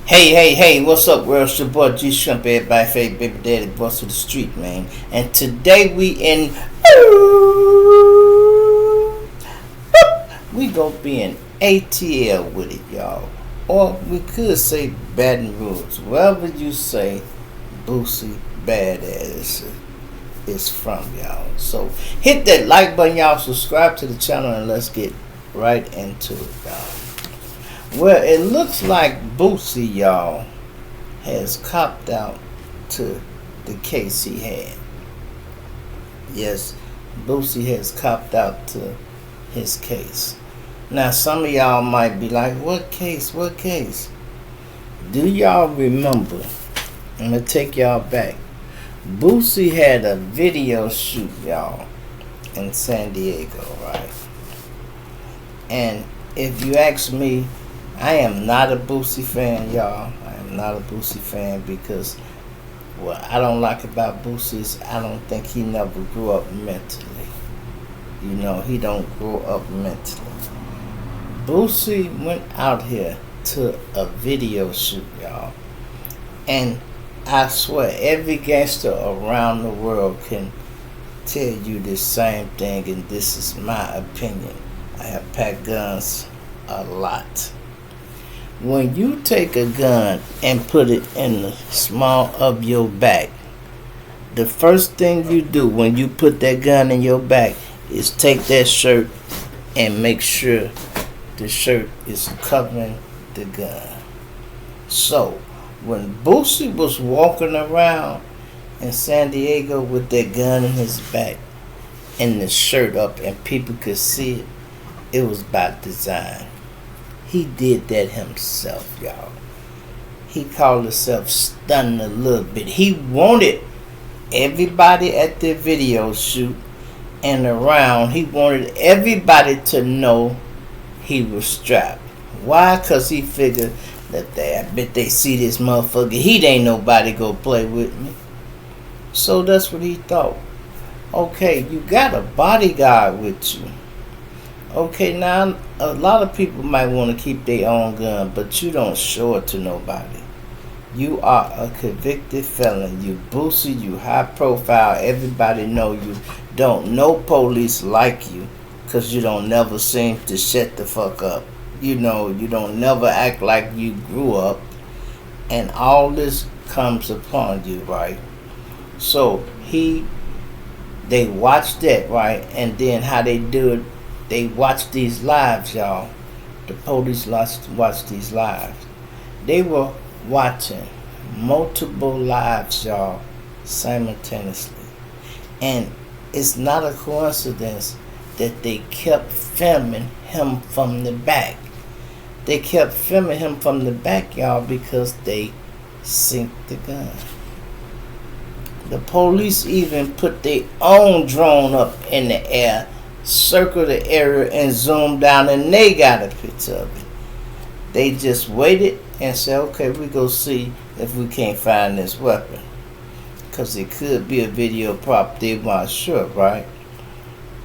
Hey, what's up, world? It's your boy G Shrimp, everybody, favorite baby daddy, boss of the street, man. And today we gonna be in ATL with it, y'all. Or we could say Baton Rouge, wherever you say Boosie Badass is from, y'all. So hit that like button, y'all. Subscribe to the channel, and let's get right into it, y'all. Well, it looks like Boosie, y'all, has copped out to the case he had. Yes, Boosie has copped out to his case. Now, some of y'all might be like, what case? What case? Do y'all remember? I'm going to take y'all back. Boosie had a video shoot, y'all, in San Diego, right? And if you ask me, I am not a Boosie fan, y'all. I am not a Boosie fan because what I don't like about Boosie is I don't think he never grew up mentally. You know, he don't grow up mentally. Boosie went out here to a video shoot, y'all. And I swear, every gangster around the world can tell you the same thing, and this is my opinion. I have packed guns a lot. When you take a gun and put it in the small of your back, the first thing you do when you put that gun in your back is take that shirt and make sure the shirt is covering the gun. So, when Boosie was walking around in San Diego with that gun in his back and the shirt up and people could see it, it was by design. He did that himself, y'all. He called himself stunning a little bit. He wanted everybody at the video shoot and around, he wanted everybody to know he was strapped. Why? Because he figured that I bet they see this motherfucker. He ain't nobody go play with me. So that's what he thought. Okay, you got a bodyguard with you. Okay, now a lot of people might want to keep their own gun, but you don't show it to nobody. You are a convicted felon. You Boosie, you high profile. Everybody know you. Don't no police like you because you don't never seem to shut the fuck up. You know, you don't never act like you grew up. And all this comes upon you, right? So they watch that, right? And then how they do it, they watch these lives, y'all. The police watch these lives. They were watching multiple lives, y'all, simultaneously. And it's not a coincidence that they kept filming him from the back. They kept filming him from the back, y'all, because they synced the gun. The police even put their own drone up in the air, circle the area and zoom down, and they got a picture of it. They just waited and said, okay, we go see if we can't find this weapon, because it could be a video prop. They weren't sure, right?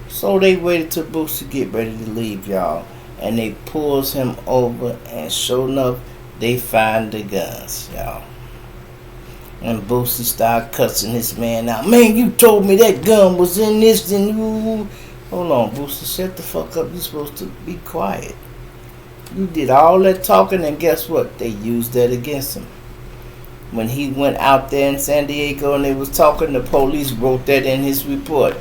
So they waited till Boosie get ready to leave, y'all, and they pulls him over, and sure enough, they find the guns, y'all. And Boosie started cussing this man out. Man, you told me that gun was in this, then you... Hold on, Boosie, shut the fuck up. You're supposed to be quiet. You did all that talking, and guess what? They used that against him. When he went out there in San Diego and they was talking, the police wrote that in his report.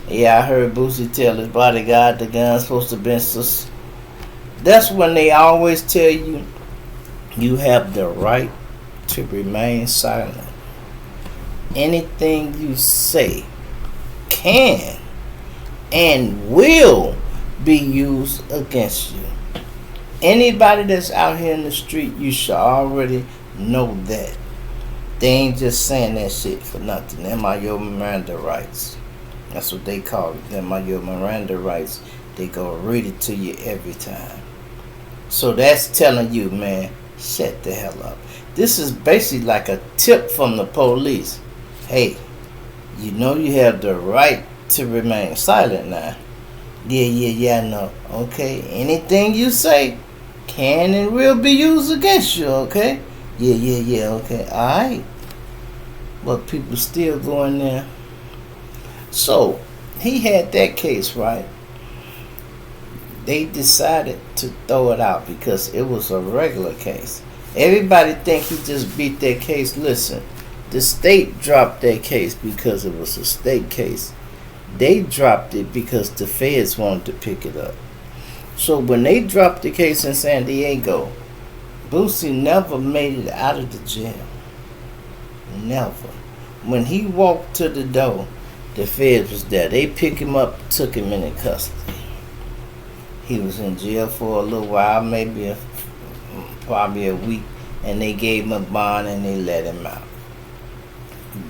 Yeah, I heard Boosie tell his bodyguard the gun's supposed to be sus. That's when they always tell you, you have the right to remain silent. Anything you say can and will be used against you. Anybody that's out here in the street, you should already know that. They ain't just saying that shit for nothing. Them are your Miranda rights. That's what they call it. Them are your Miranda rights. They go read it to you every time. So that's telling you, man, shut the hell up. This is basically like a tip from the police. Hey, you know you have the right to remain silent now. Yeah, I know. Okay, anything you say can and will be used against you, okay? Yeah, okay, alright. But people still going there. So, he had that case, right? They decided to throw it out because it was a regular case. Everybody think he just beat that case. Listen, the state dropped that case because it was a state case. They dropped it because the feds wanted to pick it up. So when they dropped the case in San Diego, Boosie never made it out of the jail. Never. When he walked to the door, the feds was there. They picked him up, took him into custody. He was in jail for a little while, probably a week, and they gave him a bond and they let him out.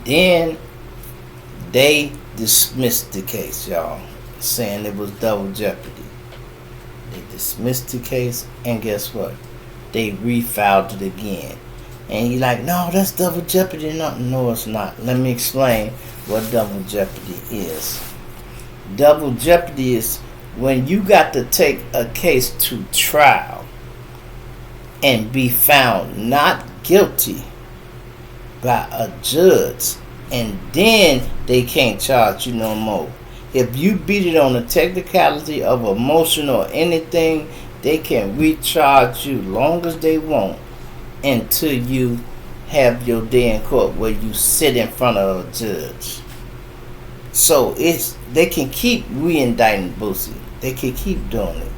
Then they dismissed the case, y'all, saying it was double jeopardy. They dismissed the case, and guess what? They refiled it again. And you're like, no, that's double jeopardy. No, it's not. Let me explain what double jeopardy is. Double jeopardy is when you got to take a case to trial and be found not guilty by a judge, and then they can't charge you no more. If you beat it on the technicality of a motion or anything, they can recharge you long as they want until you have your day in court where you sit in front of a judge. So they can keep re-indicting Boosie. They can keep doing it.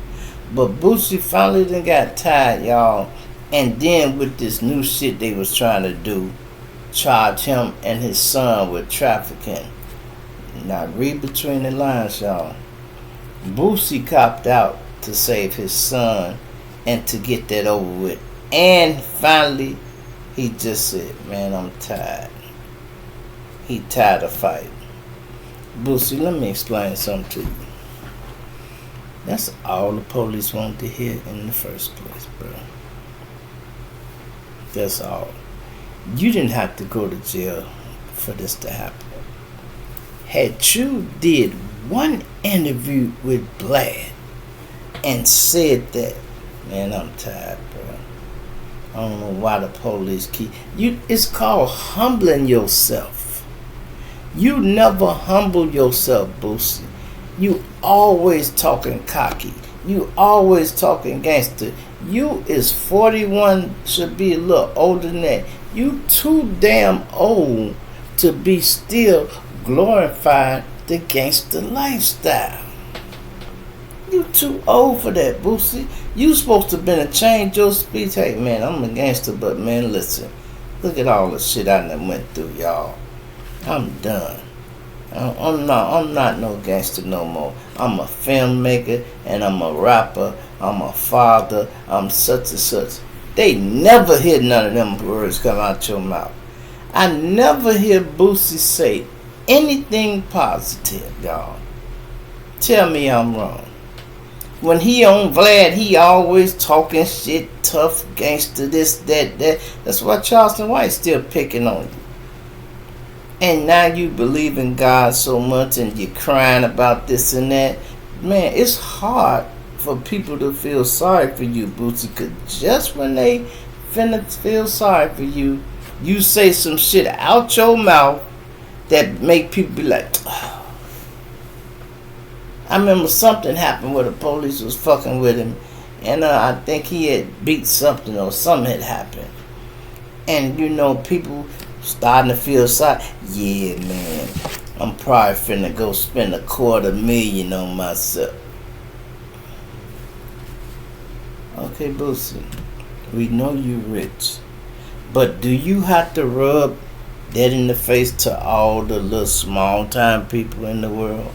But Boosie finally done got tired, y'all. And then with this new shit they was trying to do, charge him and his son with trafficking. Now read between the lines, y'all. Boosie copped out to save his son and to get that over with. And finally, he just said, man, I'm tired. He tired of fighting. Boosie, let me explain something to you. That's all the police wanted to hear in the first place, bro. That's all. You didn't have to go to jail for this to happen. Had you did one interview with Blad and said that, man, I'm tired, bro. I don't know why the police keep you. It's called humbling yourself. You never humble yourself, Boosie. You always talking cocky. You always talking gangster. You is 41, should be a little older than that. You too damn old to be still glorifying the gangster lifestyle. You too old for that, Boosie. You supposed to been to change your speech. Hey man, I'm a gangster, but man, listen. Look at all the shit I done went through, y'all. I'm done. I'm not no gangster no more. I'm a filmmaker and I'm a rapper. I'm a father. I'm such and such. They never hear none of them words come out your mouth. I never hear Boosie say anything positive, y'all. Tell me I'm wrong. When he on Vlad, he always talking shit, tough, gangster, this, that. That's why Charleston White still picking on you. And now you believe in God so much and you're crying about this and that. Man, it's hard for people to feel sorry for you, Boosie, because just when they finna feel sorry for you, you say some shit out your mouth that make people be like, oh. I remember something happened where the police was fucking with him, and I think he had beat something or something had happened. And you know, people starting to feel sorry. Yeah, man, I'm probably finna go spend $250,000 on myself. Okay, Boosie, we know you rich, but do you have to rub that in the face to all the little small time people in the world?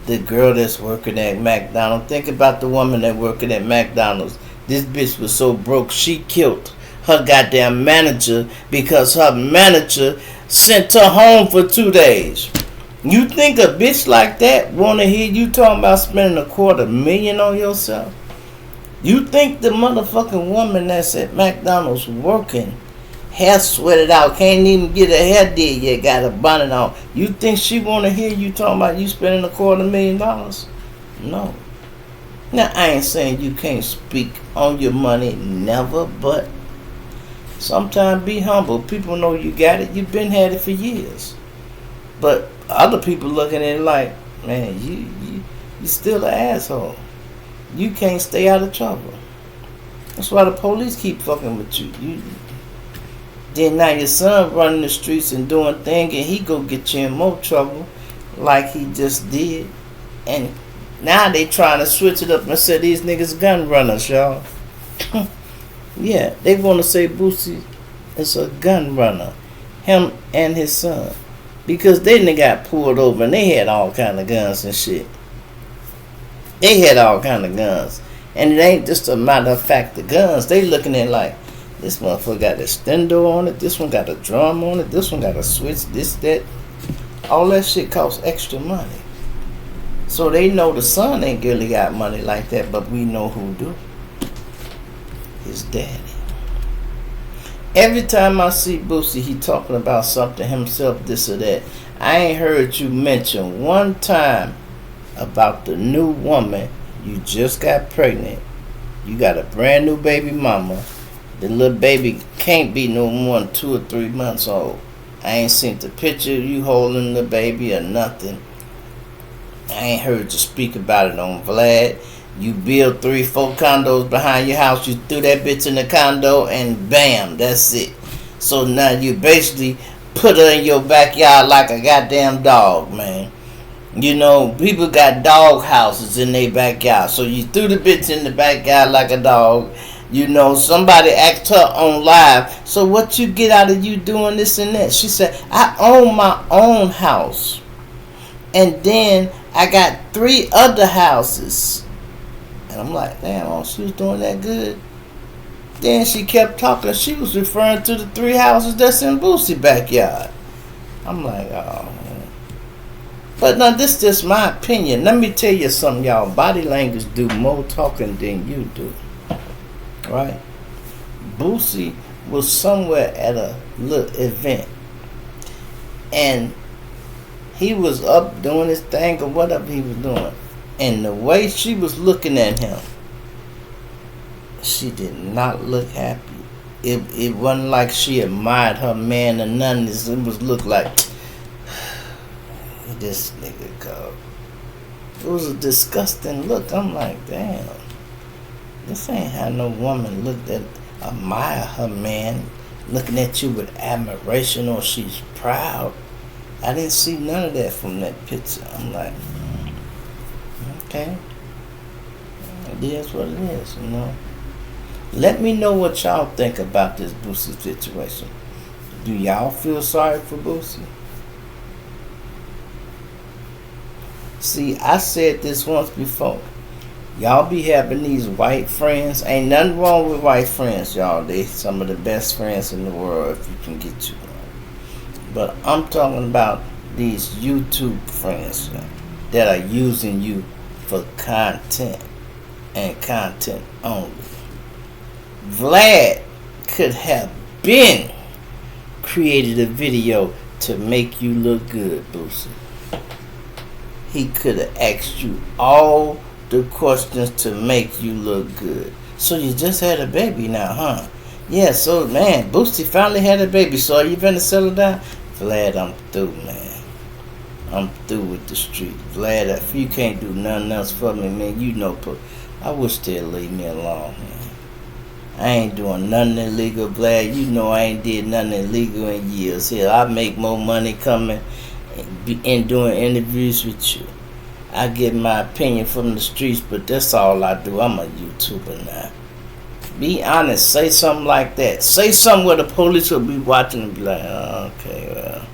The girl that's working at McDonald's. Think about the woman that working at McDonald's. This bitch was so broke, she killed her goddamn manager because her manager sent her home for 2 days. You think a bitch like that want to hear you talking about spending $250,000 on yourself? You think the motherfucking woman that's at McDonald's working, hair sweated out, can't even get her hair did yet, got a bonnet on. You think she want to hear you talking about you spending $250,000? No. Now, I ain't saying you can't speak on your money, never, but Sometimes be humble. People know you got it. You've been had it for years. But other people looking at it like, man, you still an asshole. You can't stay out of trouble. That's why the police keep fucking with you. Then now your son running the streets and doing things, and he go get you in more trouble, like he just did. And now they trying to switch it up and say these niggas gun runners, y'all. Yeah, they want to say Boosie is a gun runner, him and his son, because they done got pulled over and they had all kind of guns and shit. They had all kind of guns, and it ain't just a matter of fact the guns. They looking at like, this motherfucker got a stendo on it, this one got a drum on it, this one got a switch, this, that. All that shit costs extra money. So they know the son ain't really got money like that, but we know who do. His daddy. Every time I see Boosie, he talking about something himself, this or that. I ain't heard you mention one time about the new woman you just got pregnant. You got a brand new baby mama. The little baby can't be no more than 2 or 3 months old. I ain't seen the picture of you holding the baby or nothing. I ain't heard you speak about it on Vlad. You build 3-4 condos behind your house. You threw that bitch in the condo and bam, that's it. So now you basically put her in your backyard like a goddamn dog, man. You know, people got dog houses in their backyard. So you threw the bitch in the backyard like a dog. You know, somebody asked her on live, so what you get out of you doing this and that? She said, I own my own house. And then I got 3 other houses. And I'm like, damn, oh, she was doing that good. Then she kept talking. She was referring to the 3 houses that's in Boosie backyard. I'm like, oh, man. But now, this is just my opinion. Let me tell you something, y'all. Body language do more talking than you do. Right? Boosie was somewhere at a little event. And he was up doing his thing or whatever he was doing. And the way she was looking at him, she did not look happy. It wasn't like she admired her man or nothing. It was look like, this nigga go. It was a disgusting look. I'm like, damn. This ain't how no woman admire her man looking at you with admiration or she's proud. I didn't see none of that from that picture. I'm like, okay. It is what it is, you know. Let me know what y'all think about this Boosie situation. Do y'all feel sorry for Boosie? See, I said this once before. Y'all be having these white friends. Ain't nothing wrong with white friends, y'all. They some of the best friends in the world if you can get you one. But I'm talking about these YouTube friends that are using you for content and content only. Vlad could have been created a video to make you look good, Boosie. He could have asked you all the questions to make you look good. So you just had a baby now, huh? Yeah, so man, Boosie finally had a baby. So are you gonna settle down? Vlad, I'm through, man. I'm through with the street. Vlad, if you can't do nothing else for me, man, you know, I wish they'd leave me alone, man. I ain't doing nothing illegal, Vlad. You know I ain't did nothing illegal in years. Here, I make more money coming and doing interviews with you. I get my opinion from the streets, but that's all I do. I'm a YouTuber now. Be honest. Say something like that. Say something where the police will be watching and be like, oh, okay, well,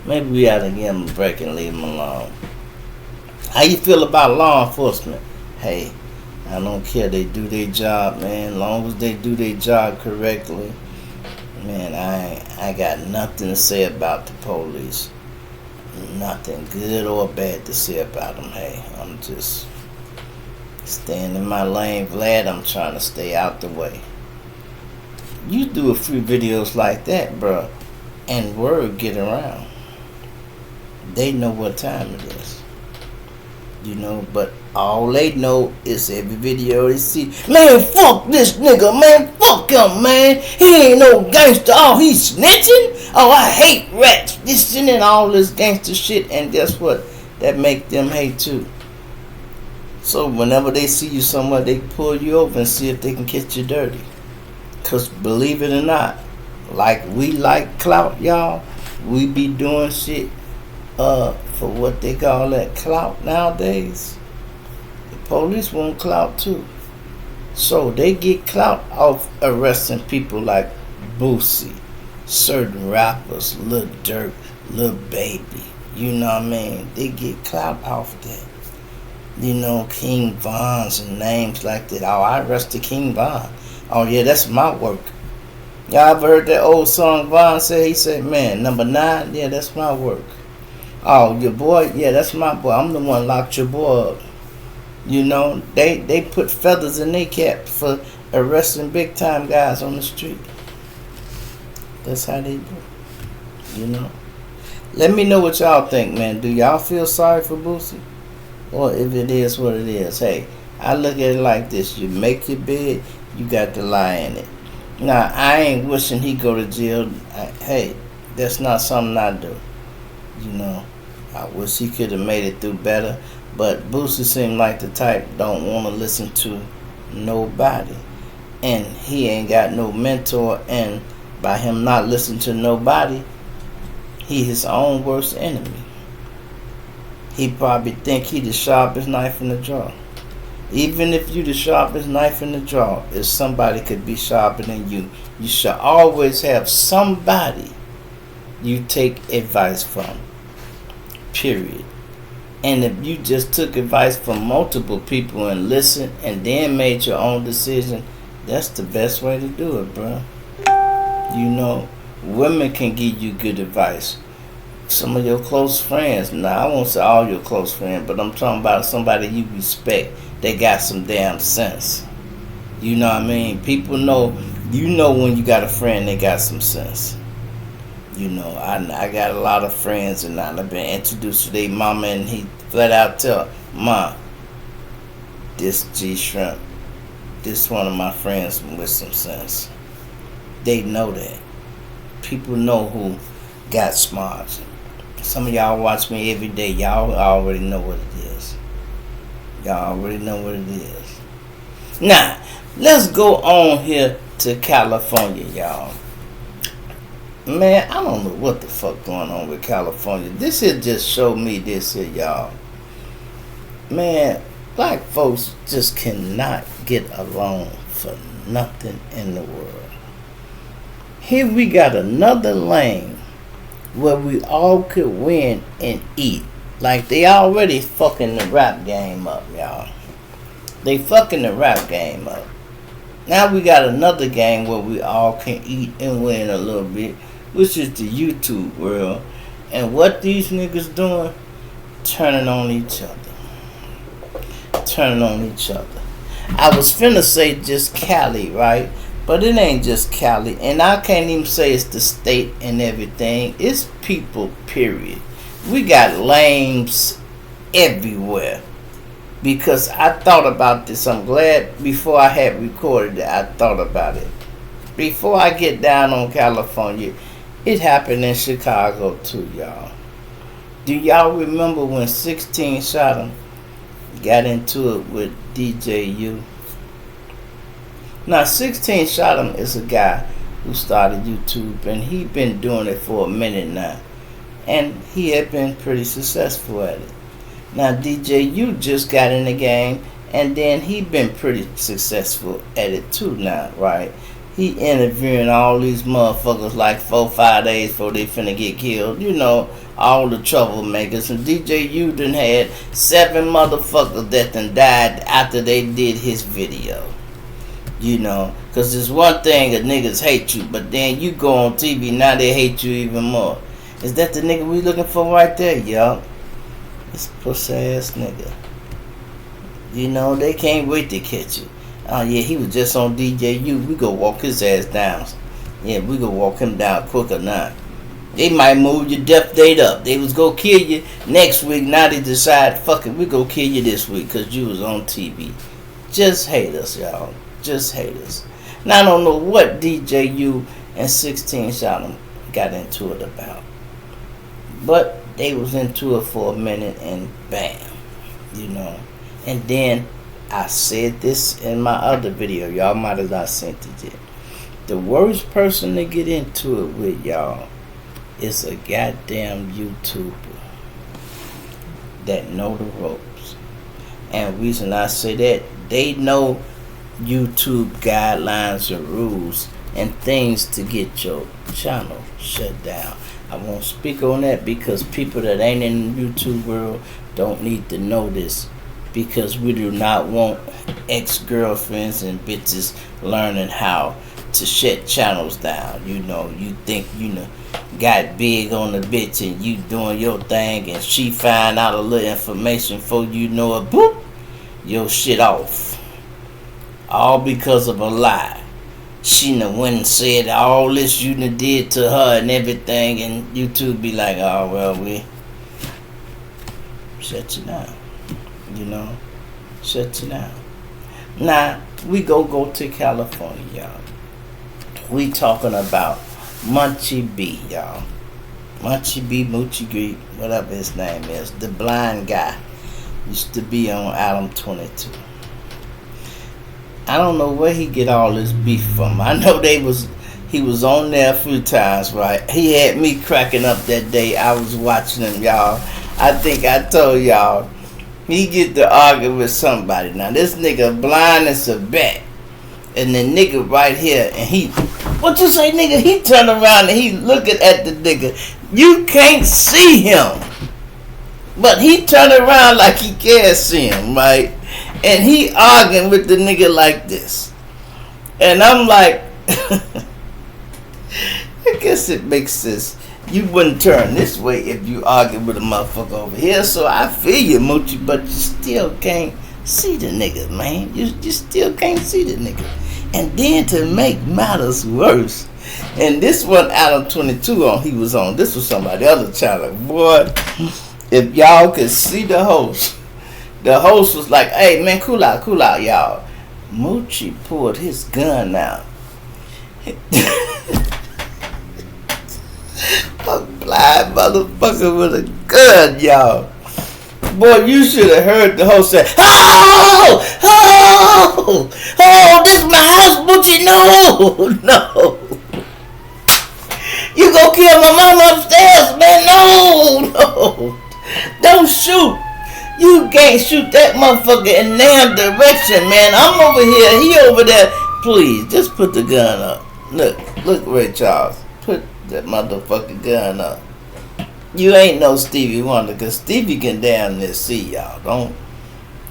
maybe we ought to give them a break and leave them alone. How you feel about law enforcement? Hey, I don't care. They do their job, man. As long as they do their job correctly, man, I got nothing to say about the police. Nothing good or bad to say about them. Hey, I'm just staying in my lane, Vlad. I'm trying to stay out the way. You do a few videos like that, bro, and word get around. They know what time it is. You know, but all they know is every video they see, man, fuck this nigga, man, fuck him, man. He ain't no gangster. Oh, he's snitching. Oh, I hate rats. This and all this gangster shit, and guess what? That make them hate too. So whenever they see you somewhere, they pull you over and see if they can catch you dirty. Cause believe it or not, like we like clout, y'all, we be doing shit for what they call that clout nowadays. The police want clout too. So they get clout off arresting people like Boosie, certain rappers, Lil Durk, Lil Baby. You know what I mean? They get clout off that. You know, King Von's and names like that. Oh, I arrested King Von. Oh yeah, that's my work. Y'all ever heard that old song Von said? He said, man, number 9, yeah, that's my work. Oh, your boy, yeah, that's my boy. I'm the one locked your boy up. You know, they put feathers in their cap for arresting big time guys on the street. That's how they do. You know. Let me know what y'all think, man. Do y'all feel sorry for Boosie? Or if it is what it is, hey, I look at it like this. You make your bed, you got to lie in it. Now, I ain't wishing he go to jail. Hey, that's not something I do. You know, I wish he could have made it through better. But Boosie seemed like the type don't want to listen to nobody. And he ain't got no mentor. And by him not listening to nobody, he his own worst enemy. He probably think he the sharpest knife in the drawer. Even if you the sharpest knife in the drawer, if somebody could be sharper than you, you should always have somebody you take advice from. Period. And if you just took advice from multiple people and listened and then made your own decision, that's the best way to do it, bro. You know, women can give you good advice. Some of your close friends. Now, I won't say all your close friends, but I'm talking about somebody you respect. They got some damn sense. You know what I mean? People know, you know when you got a friend, they got some sense. You know, I got a lot of friends and I've been introduced to their mama and he flat out tell, Ma, this G-Shrimp, this one of my friends with some sense. They know that. People know who got smarts. Some of y'all watch me every day. Y'all already know what it is. Y'all already know what it is. Now, let's go on here to California, y'all. Man, I don't know what the fuck going on with California. This here just showed me this here, y'all. Man, black folks just cannot get along for nothing in the world. Here we got another lane where we all could win and eat. Like they already fucking the rap game up, y'all. They fucking the rap game up. Now we got another game where we all can eat and win a little bit, which is the YouTube world. And what these niggas doing? Turning on each other. Turning on each other. I was finna say just Cali, right? But it ain't just Cali. And I can't even say it's the state and everything. It's people, period. We got lames everywhere. Because I thought about this. I'm glad before I had recorded it, I thought about it. Before I get down on California, it happened in Chicago too, y'all. Do y'all remember when 16 Shot 'em got into it with DJU? Now, 16 Shot 'em is a guy who started YouTube, and he been doing it for a minute now. And he had been pretty successful at it. Now, DJU just got in the game, and then he been pretty successful at it too now, right? He interviewing all these motherfuckers like 4-5 days before they finna get killed. You know, all the troublemakers. And DJU done had 7 motherfuckers that done died after they did his video. You know, because there's one thing that niggas hate you, but then you go on TV, now they hate you even more. Is that the nigga we looking for right there, y'all? This pussy ass nigga. You know, they can't wait to catch you. Oh yeah, he was just on DJU. We go walk his ass down. Yeah, we go walk him down quicker now. They might move your death date up. They was gonna kill you next week. Now they decide, fuck it, we gonna kill you this week because you was on TV. Just hate us, y'all. Just hate us. Now I don't know what DJU and 16 Shot got into it about. But they was into it for a minute and bam. You know. And then I said this in my other video. Y'all might have not seen it yet. The worst person to get into it with, y'all, is a goddamn YouTuber that know the ropes. And the reason I say that, they know YouTube guidelines and rules and things to get your channel shut down. I won't speak on that because people that ain't in the YouTube world don't need to know this, because we do not want ex-girlfriends and bitches learning how to shut channels down. You know, you think got big on the bitch and you doing your thing and she find out a little information before you know it, boop, your shit off. All because of a lie. She done went and said all this you done did to her and everything, and YouTube be like, oh well, we shut you down. You know, shut you down. Now we go to California, y'all. We talking about Munchie B, y'all. Munchie B, Moochie Greek, whatever his name is, the blind guy, used to be on Adam 22. I don't know where he get all this beef from. I know he was on there a few times, right? He had me cracking up that day. I was watching him, y'all. I think I told y'all he get to argue with somebody. Now this nigga blind as a bat, and the nigga right here, and he, what you say, nigga? He turn around and he looking at the nigga. You can't see him, but he turn around like he can't see him, right? And he arguing with the nigga like this. And I'm like, I guess it makes sense. You wouldn't turn this way if you argue with a motherfucker over here. So I feel you, Moochie, but you still can't see the nigga, man. You still can't see the nigga. And then to make matters worse, and this one Adam 22 he was on. This was somebody other channel. Boy, if y'all could see the host. The host was like, hey, man, cool out, y'all. Moochie pulled his gun out. A blind motherfucker with a gun, y'all. Boy, you should have heard the host say, oh, this is my house, Moochie, no. You gonna kill my mama upstairs, man, no. Don't shoot. You can't shoot that motherfucker in damn direction, man. I'm over here, he over there. Please, just put the gun up. Look, Ray Charles. Put that motherfucking gun up. You ain't no Stevie Wonder, because Stevie can damn near see y'all.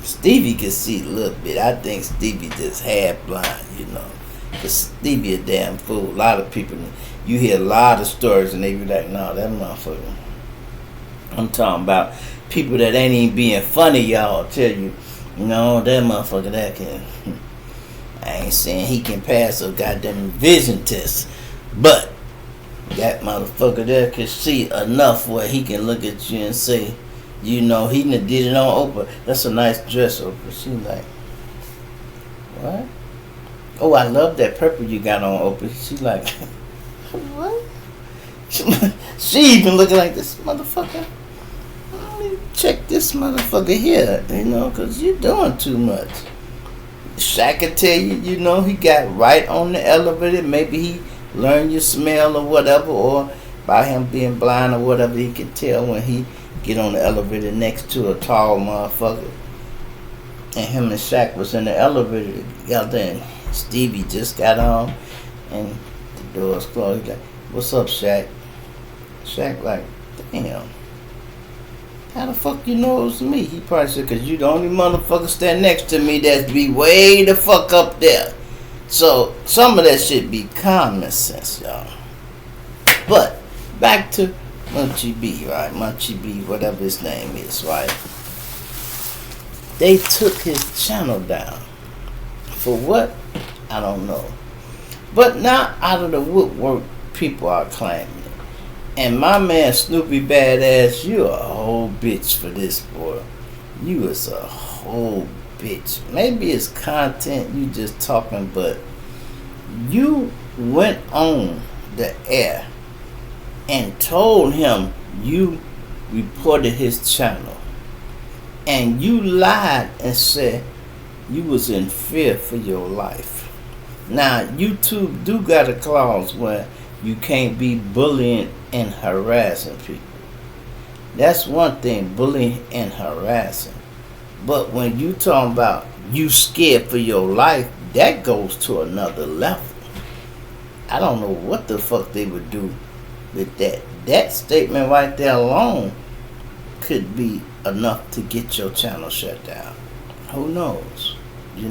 Stevie can see a little bit. I think Stevie just half blind, you know. Because Stevie a damn fool. A lot of people, you hear a lot of stories and they be like, no, that motherfucker. I'm talking about people that ain't even being funny, y'all, tell you, no, that motherfucker that can, I ain't saying he can pass a goddamn vision test, but that motherfucker there can see enough where he can look at you and say, you know, he done did it on Oprah. That's a nice dress, Oprah. She like, what? Oh, I love that purple you got on, Oprah. She like, what? She even looking like this motherfucker. Check this motherfucker here, you know, because you're doing too much. Shaq can tell you, you know, he got right on the elevator. Maybe he learned your smell or whatever, or by him being blind or whatever, he can tell when he get on the elevator next to a tall motherfucker. And him and Shaq was in the elevator together, and Stevie just got on, and the doors closed. He's like, what's up, Shaq? Shaq like, damn. How the fuck you know it was me? He probably said, because you the only motherfucker stand next to me that's be way the fuck up there. So, some of that shit be common sense, y'all. But, back to Munchie B, right? Munchie B, whatever his name is, right? They took his channel down. For what? I don't know. But now, out of the woodwork, people are claiming it. And my man Snoopy Badass, you a whole bitch for this, boy. You is a whole bitch. Maybe it's content you just talking, but you went on the air and told him you reported his channel. And you lied and said you was in fear for your life. Now, YouTube do got a clause where you can't be bullying and harassing people. That's one thing, bullying and harassing. But when you talking about you scared for your life, that goes to another level. I don't know what the fuck they would do with that. That statement right there alone could be enough to get your channel shut down. Who knows? Who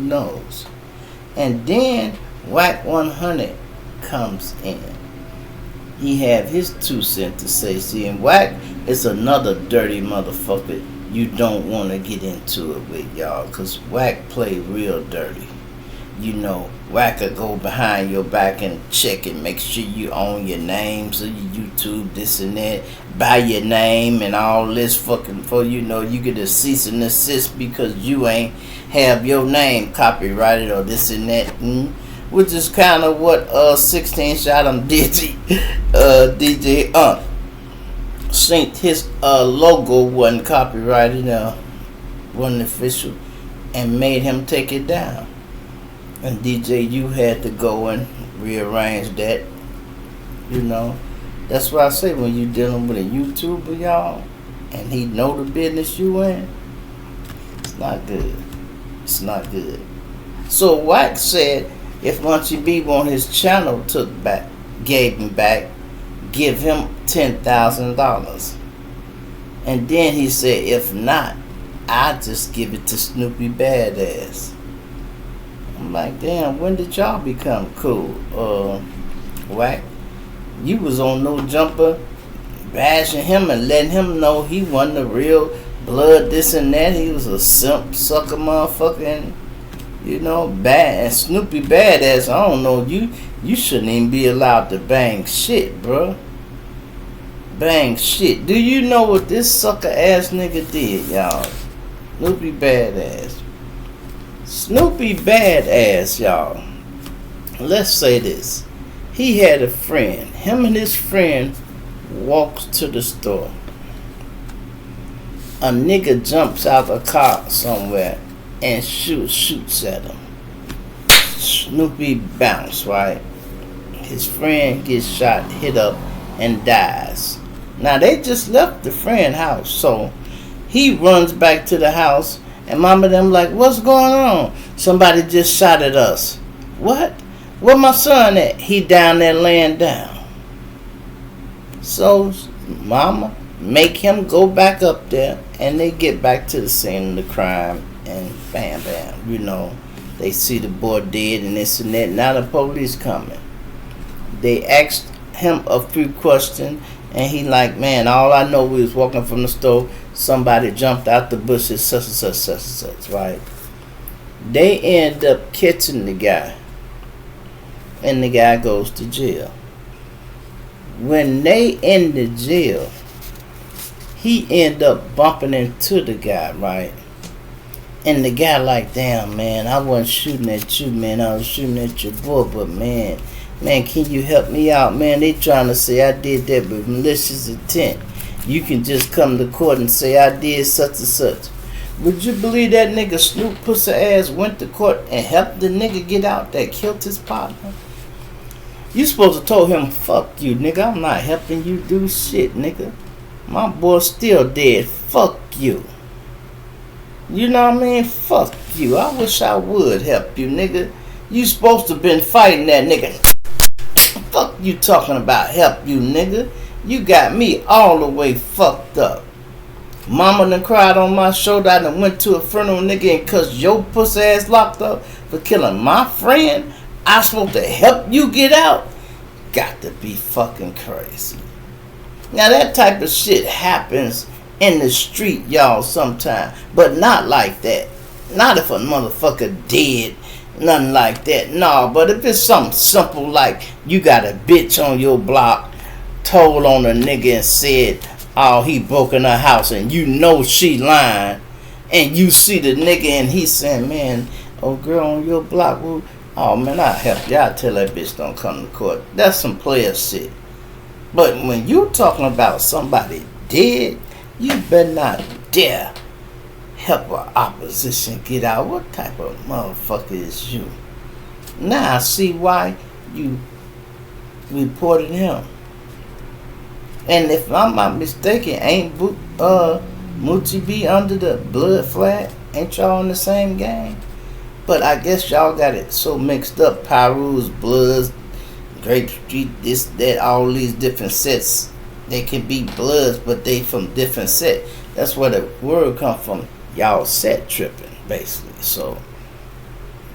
knows? And then Whack 100 comes in. He have his 2 cents to say. See, and Whack is another dirty motherfucker you don't want to get into it with, y'all, because Whack play real dirty. Whack could go behind your back and check and make sure you own your name, so your YouTube, this and that, buy your name and all this fucking for you get a cease and desist because you ain't have your name copyrighted or this and that, which is kind of what 16 shot him DJ Saint his logo wasn't copyrighted, wasn't official, and made him take it down. And DJ, you had to go and rearrange that. That's why I say when you dealing with a YouTuber, y'all, and he know the business you in, it's not good. It's not good. So Wack said if Munchie B want his channel gave him back, give him $10,000. And then he said, if not, I just give it to Snoopy Badass. I'm like, damn, when did y'all become cool? Whack, you was on No Jumper bashing him and letting him know he wasn't the real blood, this and that. He was a simp, sucker motherfucker, and, bad. And Snoopy Badass, I don't know, you shouldn't even be allowed to bang shit, bro. Bang shit. Do you know what this sucker ass nigga did, y'all? Snoopy Badass. Snoopy Badass, y'all. Let's say this. He had a friend. Him and his friend walks to the store. A nigga jumps out a car somewhere and shoots at him. Snoopy bounce, right? His friend gets shot, hit up, and dies. Now they just left the friend house, so he runs back to the house. And mama them like, what's going on? Somebody just shot at us. What? Where my son at? He down there laying down. So mama make him go back up there, and they get back to the scene of the crime, and bam, bam. They see the boy dead and this and that. Now the police coming. They asked him a few questions, and he like, man, all I know, we was walking from the store. Somebody jumped out the bushes, such and such, such and such, right? They end up catching the guy, and the guy goes to jail. When they in the jail, he end up bumping into the guy, right? And the guy like, damn, man, I wasn't shooting at you, man. I was shooting at your boy, but man, can you help me out, man? They trying to say I did that with malicious intent. You can just come to court and say I did such and such. Would you believe that nigga Snoop pussy ass went to court and helped the nigga get out that killed his partner? You supposed to told him, fuck you, nigga. I'm not helping you do shit, nigga. My boy's still dead. Fuck you. You know what I mean? Fuck you. I wish I would help you, nigga. You supposed to been fighting that nigga. Fuck you talking about help you, nigga. You got me all the way fucked up. Mama done cried on my shoulder. I done went to a funeral, nigga, and cause your pussy ass locked up for killing my friend, I supposed to help you get out? Got to be fucking crazy. Now that type of shit happens in the street, y'all, sometime. But not like that. Not if a motherfucker dead. Nothing like that. No, but if it's something simple like you got a bitch on your block told on a nigga and said, oh, he broke in her house, and you know she lying, and you see the nigga and he saying, man, oh girl on your block, well, oh man, I'll help you. I'll tell that bitch don't come to court. That's some player shit. But when you talking about somebody dead, you better not dare help an opposition get out. What type of motherfucker is you? Now I see why you reported him. And if I'm not mistaken, ain't Moochie B under the blood flag? Ain't y'all in the same game? But I guess y'all got it so mixed up. Pyru's, Bloods, Grape Street, this, that, all these different sets. They can be Bloods, but they from different sets. That's where the word come from. Y'all set tripping, basically. So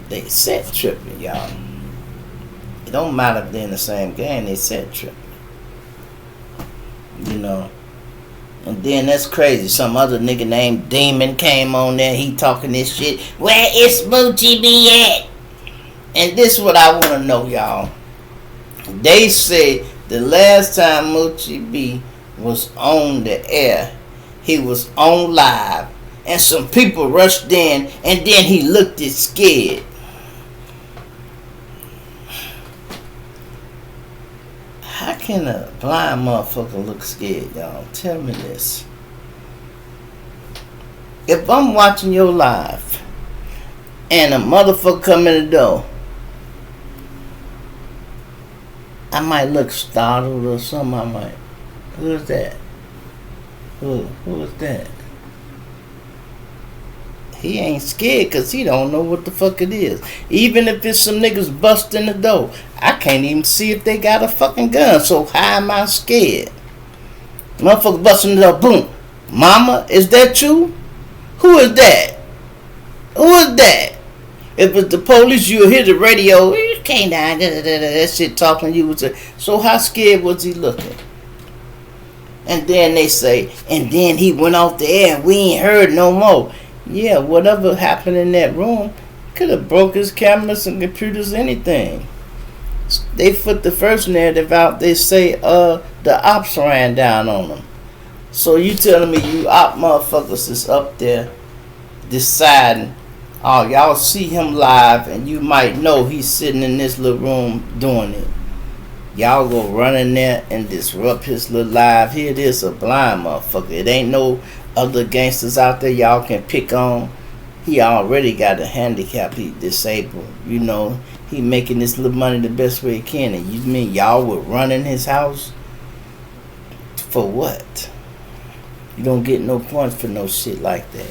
they set tripping, y'all. It don't matter if they're in the same game, they set tripping. You know. And then that's crazy. Some other nigga named Demon came on there. He talking this shit. Where is Moochie B at? And this is what I want to know, y'all. They say the last time Moochie B was on the air, he was on live. And some people rushed in. And then he looked it scared. How can a blind motherfucker look scared, y'all? Tell me this. If I'm watching your live and a motherfucker come in the door, I might look startled or something. I might, who is that? Who is that? He ain't scared because he don't know what the fuck it is. Even if it's some niggas busting the door, I can't even see if they got a fucking gun. So how am I scared? Motherfucker busting the door, boom. Mama, is that you? Who is that? Who is that? If it's the police, you'll hear the radio. You came down, that shit talking to you. So how scared was he looking? And then they say, and then he went off the air and we ain't heard no more. Yeah, whatever happened in that room could have broke his cameras and computers, anything. They put the first narrative out. They say the ops ran down on them. So you telling me you op motherfuckers is up there deciding, oh, y'all see him live and you might know he's sitting in this little room doing it. Y'all go run in there and disrupt his little live. Here it is, a blind motherfucker. It ain't no other gangsters out there y'all can pick on. He already got a handicap. He disabled. You know, he making this little money the best way he can. And you mean y'all would run in his house? For what? You don't get no points for no shit like that.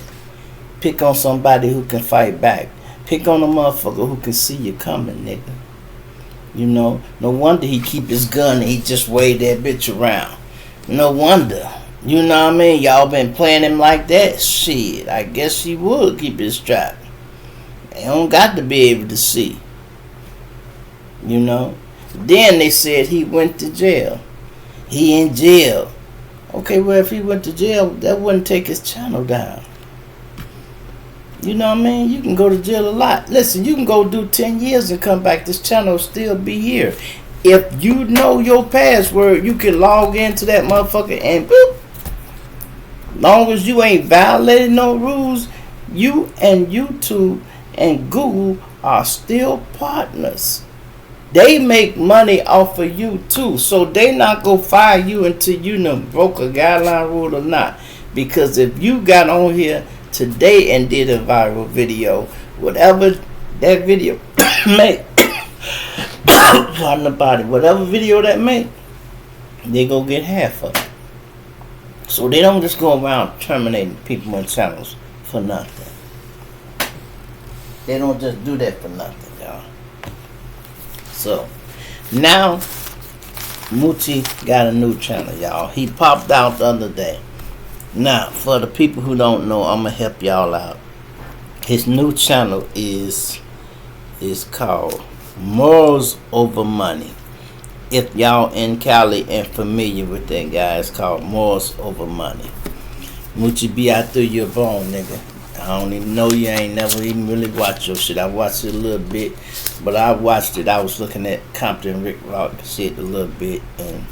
Pick on somebody who can fight back. Pick on a motherfucker who can see you coming, nigga. You know, no wonder he keep his gun and he just wave that bitch around. No wonder. You know what I mean? Y'all been playing him like that? Shit, I guess he would keep his strap. They don't got to be able to see. You know? Then they said he went to jail. He in jail. Okay, well, if he went to jail, that wouldn't take his channel down. You know what I mean? You can go to jail a lot. Listen, you can go do 10 years and come back. This channel will still be here. If you know your password, you can log into that motherfucker and boop. Long as you ain't violating no rules, you and YouTube and Google are still partners. They make money off of you too. So they not gonna fire you until you done broke a guideline rule or not. Because if you got on here today and did a viral video, whatever that video make, on the body, whatever video that make, they gonna get half of it. So they don't just go around terminating people on channels for nothing. They don't just do that for nothing, y'all. So now Moochie got a new channel, y'all. He popped out the other day. Now, for the people who don't know, I'm gonna help y'all out. His new channel is called Morals Over Money. If y'all in Cali and familiar with that, guys, called Morals Over Money. Moochie B, I threw you a bone, nigga. I don't even know you. Ain't never even really watched your shit. I watched it a little bit, but I watched it. I was looking at Compton Rick Rock shit a little bit, and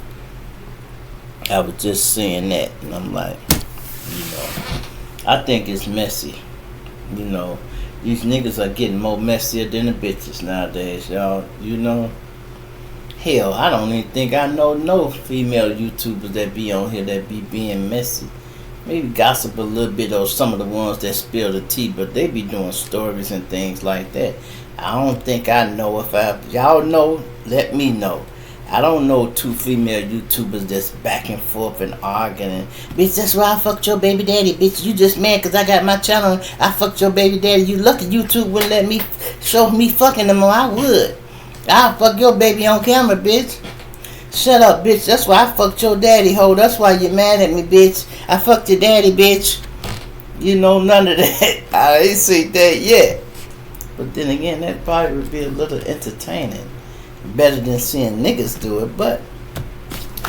I was just seeing that, and I'm like, you know, I think it's messy. You know, these niggas are getting more messier than the bitches nowadays, y'all. You know, hell, I don't even think I know no female YouTubers that be on here that be being messy. Maybe gossip a little bit of some of the ones that spill the tea, but they be doing stories and things like that. I don't think I know. If y'all know, let me know. I don't know two female YouTubers that's back and forth and arguing. Bitch, that's why I fucked your baby daddy. Bitch, you just mad because I got my channel. I fucked your baby daddy. You lucky YouTube wouldn't let me show me fucking them, or I would. I'll fuck your baby on camera, bitch. Shut up, bitch. That's why I fucked your daddy, ho. That's why you're mad at me, bitch. I fucked your daddy, bitch. You know, none of that. I ain't seen that yet. But then again, that probably would be a little entertaining. Better than seeing niggas do it. But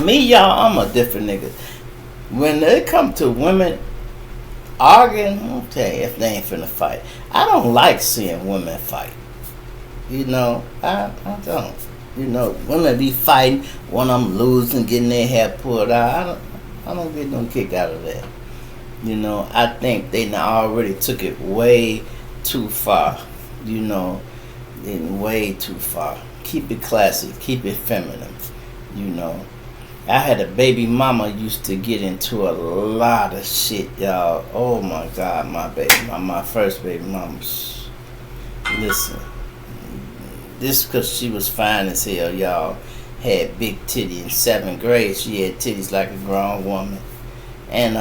me, y'all, I'm a different nigga. When it come to women arguing, okay, if they ain't finna fight. I don't like seeing women fight. You know, I don't. You know, women be fighting, one of them losing, getting their hair pulled out. I don't get no kick out of that. You know, I think they already took it way too far. You know, way too far. Keep it classy, keep it feminine. You know, I had a baby mama used to get into a lot of shit, y'all. Oh my God, my first baby mama. Listen. This because she was fine as hell, y'all. Had big titty in 7th grade. She had titties like a grown woman. And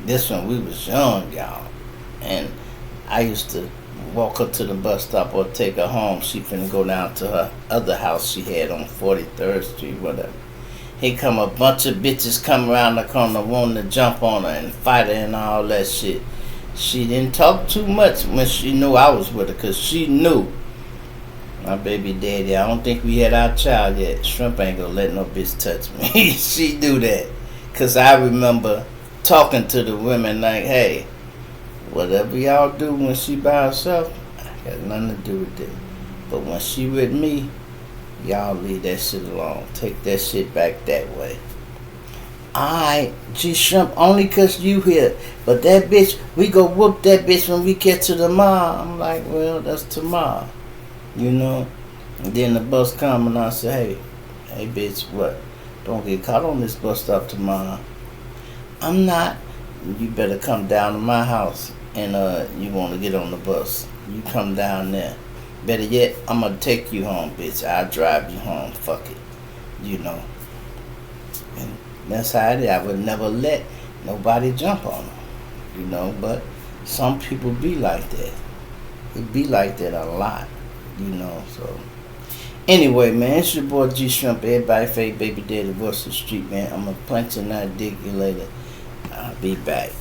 this one, we was young, y'all. And I used to walk her to the bus stop or take her home. She finna go down to her other house she had on 43rd Street, whatever. Here come a bunch of bitches come around the corner wanting to jump on her and fight her and all that shit. She didn't talk too much when she knew I was with her, because she knew my baby daddy, I don't think we had our child yet. Shrimp ain't gonna let no bitch touch me. She do that. Because I remember talking to the women like, hey, whatever y'all do when she by herself, I got nothing to do with it. But when she with me, y'all leave that shit alone. Take that shit back that way. Alright, G-Shrimp, only because you here. But that bitch, we go whoop that bitch when we get to the mall. I'm like, well, that's tomorrow. You know, and then the bus come and I say, hey bitch, what? Don't get caught on this bus stop tomorrow. I'm not. You better come down to my house and you want to get on the bus. You come down there. Better yet, I'm going to take you home, bitch. I'll drive you home. Fuck it. You know. And that's how it is. I would never let nobody jump on them. You know, but some people be like that. It be like that a lot. You know, so anyway, man, it's your boy G Shrimp. Everybody fake baby daddy, What's the street, man. I'm gonna punch and not dig you later. I'll be back.